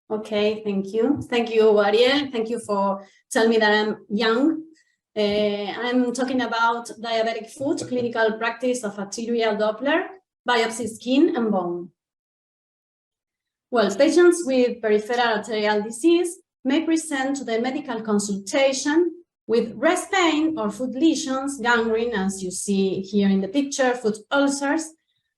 Okay, thank you. Thank you, Ariel. Thank you for telling me that I'm young. I'm talking about diabetic foot, clinical practice of arterial Doppler, biopsy skin and bone. Well, patients with peripheral arterial disease may present to the medical consultation with rest pain or foot lesions, gangrene, as you see here in the picture, foot ulcers.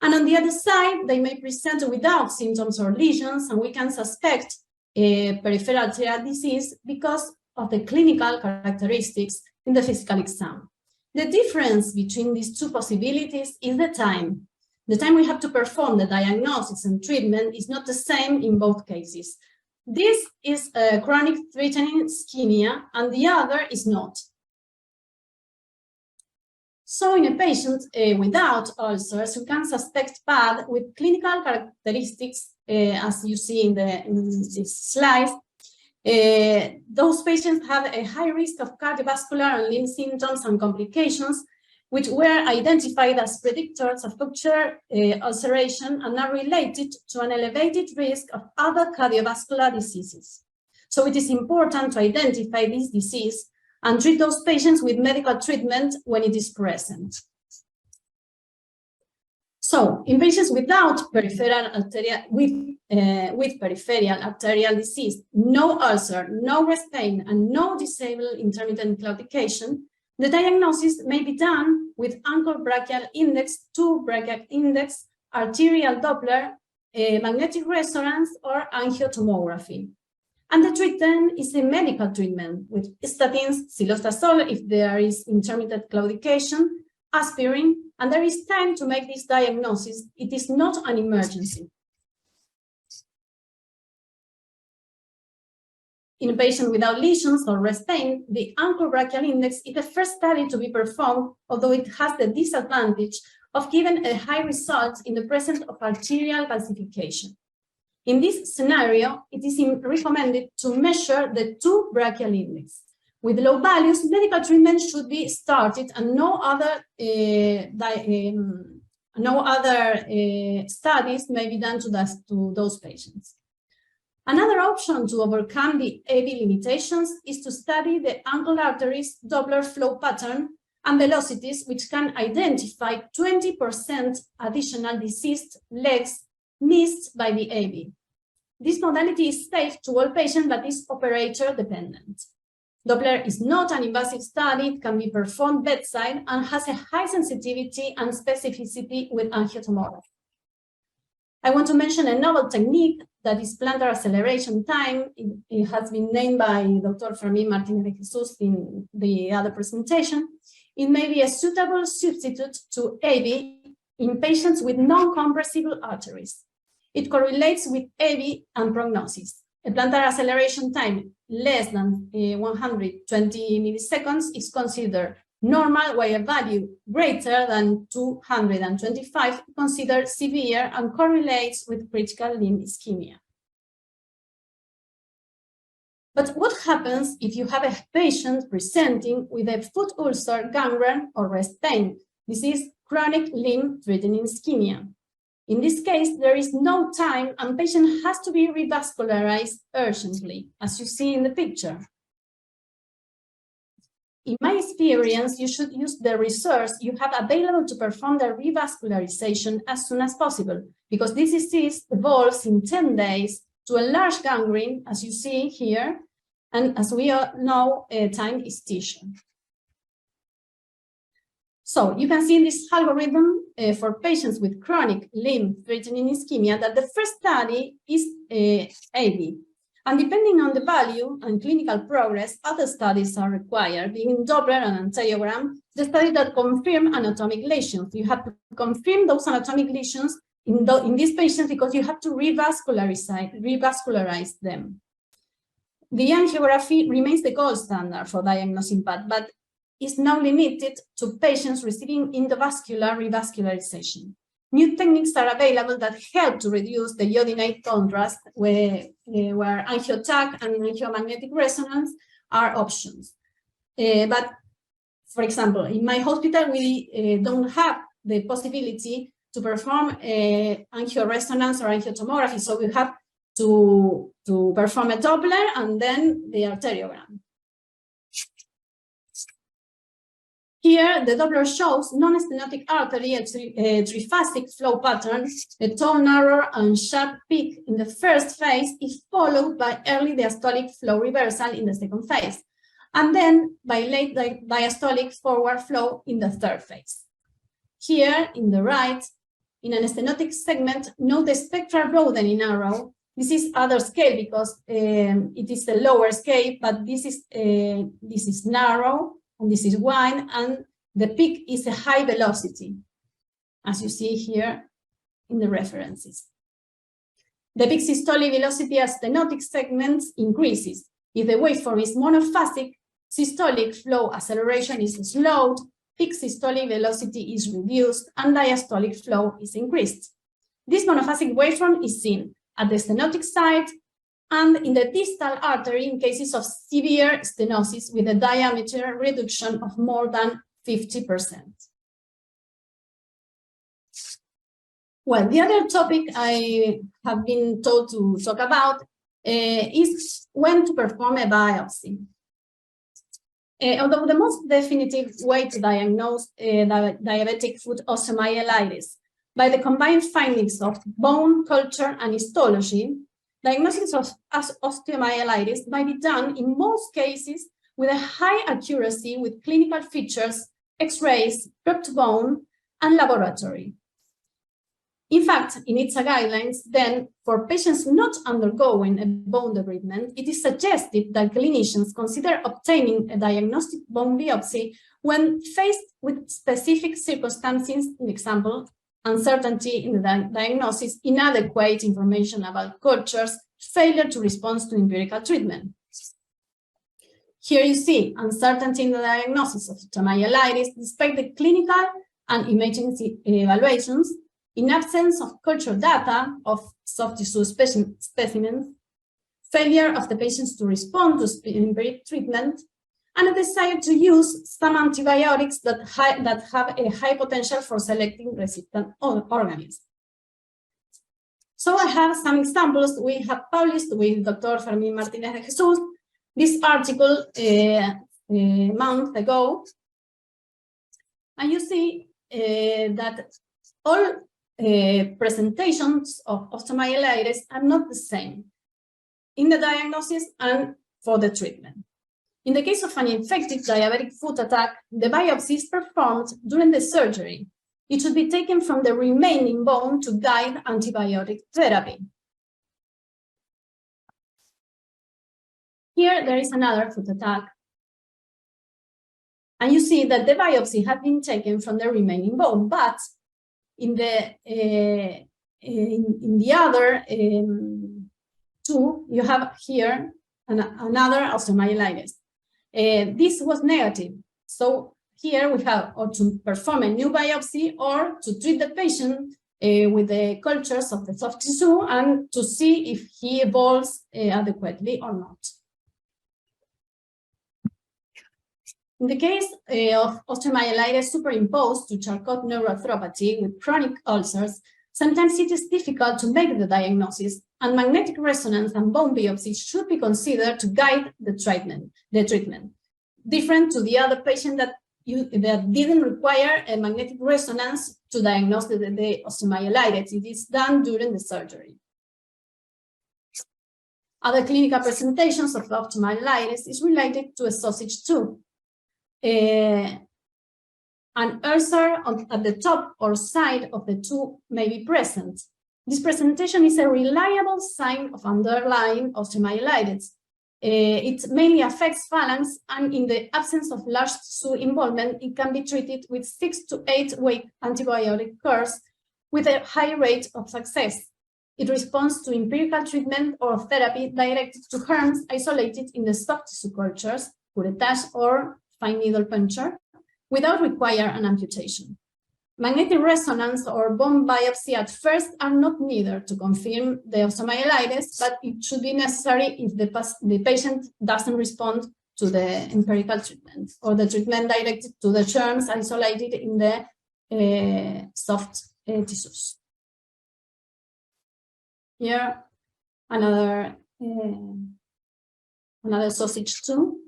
And on the other side, they may present without symptoms or lesions, and we can suspect a peripheral arterial disease because of the clinical characteristics in the physical exam. The difference between these two possibilities is the time. The time we have to perform the diagnosis and treatment is not the same in both cases. This is a chronic threatening ischemia, and the other is not. So in a patient without ulcers, we can suspect PAD with clinical characteristics, as you see in this slide. Those patients have a high risk of cardiovascular and limb symptoms and complications, which were identified as predictors of puncture ulceration and are related to an elevated risk of other cardiovascular diseases. So it is important to identify this disease and treat those patients with medical treatment when it is present. So, in patients without peripheral arterial, with peripheral arterial disease, no ulcer, no rest pain, and no disabling intermittent claudication, the diagnosis may be done with ankle brachial index, 2 brachial index, arterial Doppler, magnetic resonance, or angiotomography. And the treatment is a medical treatment with statins, cilostazol if there is intermittent claudication, aspirin, and there is time to make this diagnosis. It is not an emergency. In a patient without lesions or rest pain, the ankle brachial index is the first study to be performed, although it has the disadvantage of giving a high result in the presence of arterial calcification. In this scenario, it is recommended to measure the 2 brachial index. With low values, medical treatment should be started and no other studies may be done to those patients. Another option to overcome the AV limitations is to study the ankle arteries' Doppler flow pattern and velocities, which can identify 20% additional diseased legs missed by the AV. This modality is safe to all patients but is operator dependent. Doppler is not an invasive study, it can be performed bedside and has a high sensitivity and specificity with angiotomography. I want to mention a novel technique that is plantar acceleration time. It has been named by Dr. Fermín Martínez de Jesús in the other presentation. It may be a suitable substitute to AV in patients with non-compressible arteries. It correlates with AV and prognosis. A plantar acceleration time less than 120 milliseconds is considered normal, while a value greater than 225 is considered severe and correlates with critical limb ischemia. But what happens if you have a patient presenting with a foot ulcer, gangrene, or rest pain? This is chronic limb-threatening ischemia. In this case, there is no time and patient has to be revascularized urgently, as you see in the picture. In my experience, you should use the resource you have available to perform the revascularization as soon as possible, because this disease evolves in 10 days to a large gangrene, as you see here, and as we all know, time is tissue. So you can see in this algorithm for patients with chronic limb-threatening ischemia that the first study is AV. And depending on the value and clinical progress, other studies are required, being Doppler and angiogram, the study that confirm anatomic lesions. You have to confirm those anatomic lesions in these patients because you have to revascularize them. The angiography remains the gold standard for diagnosing PAD, but is now limited to patients receiving endovascular revascularization. New techniques are available that help to reduce the iodinate contrast, where angiotac and angiomagnetic resonance are options. But, for example, in my hospital, we don't have the possibility to perform angioresonance or angiotomography, so we have to perform a Doppler and then the arteriogram. Here, the Doppler shows non-stenotic artery, a triphasic flow pattern. The tall, narrow, and sharp peak in the first phase is followed by early diastolic flow reversal in the second phase, and then by late diastolic forward flow in the third phase. Here, in the right, in an stenotic segment, note the spectral broadening arrow. This is other scale because it is a lower scale, but this is narrow, and this is wide, and the peak is a high velocity, as you see here in the references. The peak systolic velocity as stenotic segments increases. If the waveform is monophasic, systolic flow acceleration is slowed, peak systolic velocity is reduced, and diastolic flow is increased. This monophasic waveform is seen at the stenotic site and in the distal artery in cases of severe stenosis with a diameter reduction of more than 50%. Well, the other topic I have been told to talk about is when to perform a biopsy. Although the most definitive way to diagnose diabetic foot osteomyelitis by the combined findings of bone culture and histology, diagnosis of osteomyelitis might be done in most cases with a high accuracy with clinical features, X-rays, prepped bone, and laboratory. In fact, in ITSA guidelines, then, for patients not undergoing a bone debridement, it is suggested that clinicians consider obtaining a diagnostic bone biopsy when faced with specific circumstances, for example, uncertainty in the diagnosis, inadequate information about cultures, failure to respond to empirical treatment. Here you see uncertainty in the diagnosis of osteomyelitis despite the clinical and imaging evaluations, in absence of culture data of soft tissue specimens, failure of the patients to respond to empiric treatment, and a desire to use some antibiotics that have a high potential for selecting resistant organisms. So I have some examples we have published with Dr. Fermín Martínez de Jesús. This article a month ago, and you see that all presentations of osteomyelitis are not the same in the diagnosis and for the treatment. In the case of an infected diabetic foot attack, the biopsy is performed during the surgery. It should be taken from the remaining bone to guide antibiotic therapy. Here there is another foot attack. And you see that the biopsy had been taken from the remaining bone, but in the other two, you have here another osteomyelitis. This was negative. So here we have or to perform a new biopsy or to treat the patient with the cultures of the soft tissue and to see if he evolves adequately or not. In the case of osteomyelitis superimposed to Charcot neuroarthropathy with chronic ulcers, sometimes it is difficult to make the diagnosis, and magnetic resonance and bone biopsy should be considered to guide the treatment, different to the other patient that didn't require a magnetic resonance to diagnose the osteomyelitis. It is done during the surgery. Other clinical presentations of osteomyelitis is related to a sausage tooth. An ulcer at the top or side of the tooth may be present. This presentation is a reliable sign of underlying osteomyelitis. It mainly affects phalanx, and in the absence of large tissue involvement, it can be treated with 6 to 8 week antibiotic course with a high rate of success. It responds to empirical treatment or therapy directed to herms isolated in the soft tissue cultures, curettage or fine needle puncture, without require an amputation. Magnetic resonance or bone biopsy at first are not needed to confirm the osteomyelitis, but it should be necessary if the patient doesn't respond to the empirical treatment or the treatment directed to the germs isolated in the soft tissues. Here another sausage too.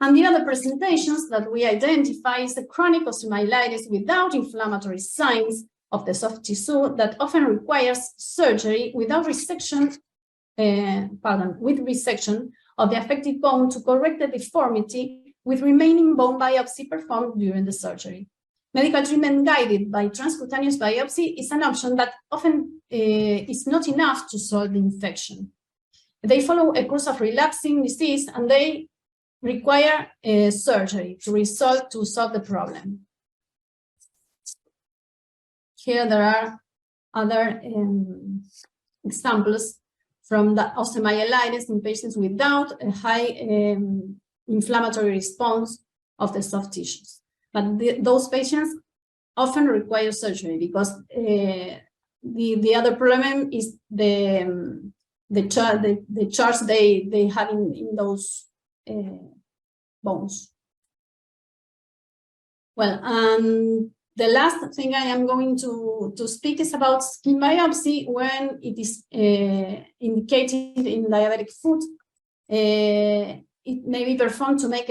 And the other presentations that we identify is the chronic osteomyelitis without inflammatory signs of the soft tissue that often requires surgery without resection, with resection of the affected bone to correct the deformity with remaining bone biopsy performed during the surgery. Medical treatment guided by transcutaneous biopsy is an option that often is not enough to solve the infection. They follow a course of relapsing disease and they require surgery to solve the problem. Here there are other examples from the osteomyelitis in patients without a high inflammatory response of the soft tissues. But those patients often require surgery because the other problem is the charge they have in those bones. Well, the last thing I am going to speak is about skin biopsy when it is indicated in diabetic foot. It may be performed to make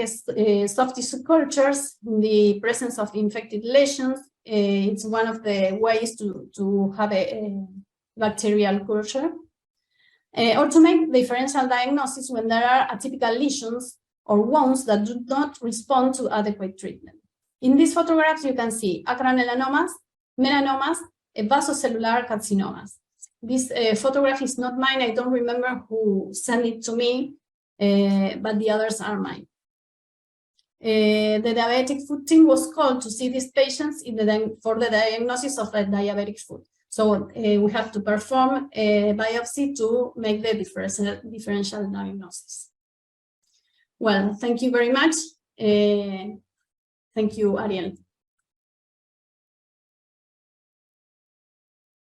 soft tissue cultures in the presence of infected lesions. It's one of the ways to have a bacterial culture. Or to make differential diagnosis when there are atypical lesions or wounds that do not respond to adequate treatment. In these photographs, you can see acromelanomas, melanomas, and vasocellular carcinomas. This photograph is not mine. I don't remember who sent it to me, but the others are mine. The diabetic foot team was called to see these patients for the diagnosis of the diabetic foot. So we have to perform a biopsy to make the differential diagnosis. Well, thank you very much. Thank you, Ariel.